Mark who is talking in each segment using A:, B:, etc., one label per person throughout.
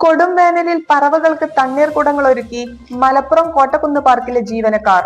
A: കൊടും വേനലിൽ പറവകൾക്ക് തണ്ണീർക്കുടങ്ങൾ ഒരുക്കി മലപ്പുറം കോട്ടക്കുന്ന് പാർക്കിലെ ജീവനക്കാർ.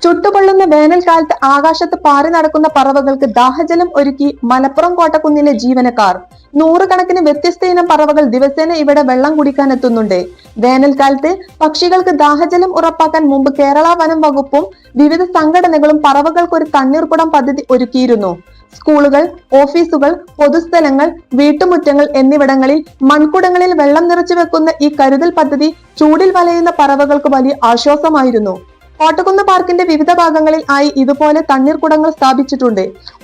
A: ചുട്ടുപൊള്ളുന്ന വേനൽക്കാലത്ത് ആകാശത്ത് പാറി നടക്കുന്ന പറവകൾക്ക് ദാഹജലം ഒരുക്കി മലപ്പുറം കോട്ടക്കുന്നിലെ ജീവനക്കാർ. നൂറുകണക്കിന് വ്യത്യസ്ത ഇനം പറവകൾ ദിവസേന ഇവിടെ വെള്ളം കുടിക്കാൻ എത്തുന്നുണ്ട്. വേനൽക്കാലത്ത് പക്ഷികൾക്ക് ദാഹജലം ഉറപ്പാക്കാൻ മുമ്പ് കേരള വനം വകുപ്പും വിവിധ സംഘടനകളും പറവകൾക്ക് ഒരു തണ്ണീർക്കുടം പദ്ധതി ഒരുക്കിയിരുന്നു. സ്കൂളുകൾ, ഓഫീസുകൾ, പൊതുസ്ഥലങ്ങൾ, വീട്ടുമുറ്റങ്ങൾ എന്നിവിടങ്ങളിൽ മൺകുടങ്ങളിൽ വെള്ളം നിറച്ചു വെക്കുന്ന ഈ കരുതൽ പദ്ധതി ചൂടിൽ വലയുന്ന പറവകൾക്ക് വലിയ ആശ്വാസമായിരുന്നു. കോട്ടക്കുന്ന് പാർക്കിന്റെ വിവിധ ഭാഗങ്ങളിൽ ആയി ഇതുപോലെ തണ്ണീർക്കുടങ്ങൾ സ്ഥാപിച്ചിട്ടുണ്ട്.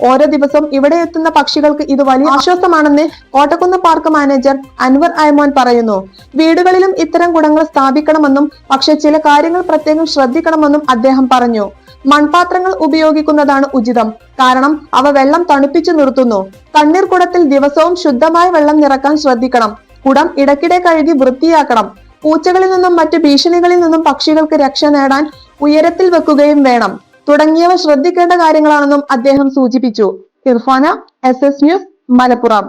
A: ഓരോ ദിവസവും ഇവിടെ എത്തുന്ന പക്ഷികൾക്ക് ഇത് വലിയ ആശ്വാസമാണെന്ന് കോട്ടക്കുന്ന് പാർക്ക് മാനേജർ അൻവർ അയ്മാൻ പറയുന്നു. വീടുകളിലും ഇത്തരം കുടങ്ങൾ സ്ഥാപിക്കണമെന്നും പക്ഷെ ചില കാര്യങ്ങൾ പ്രത്യേകം ശ്രദ്ധിക്കണമെന്നും അദ്ദേഹം പറഞ്ഞു. മൺപാത്രങ്ങൾ ഉപയോഗിക്കുന്നതാണ് ഉചിതം, കാരണം അവ വെള്ളം തണുപ്പിച്ചു നിർത്തുന്നു. തണ്ണീർക്കുടത്തിൽ ദിവസവും ശുദ്ധമായ വെള്ളം നിറക്കാൻ ശ്രദ്ധിക്കണം. കുടം ഇടയ്ക്കിടെ കഴുകി വൃത്തിയാക്കണം. പൂച്ചകളിൽ നിന്നും മറ്റു ഭീഷണികളിൽ നിന്നും പക്ഷികൾക്ക് രക്ഷ നേടാൻ ഉയരത്തിൽ വെക്കുകയും വേണം. തുടങ്ങിയവ ശ്രദ്ധിക്കേണ്ട കാര്യങ്ങളാണെന്നും അദ്ദേഹം സൂചിപ്പിച്ചു. Irfana, SS news, Malappuram.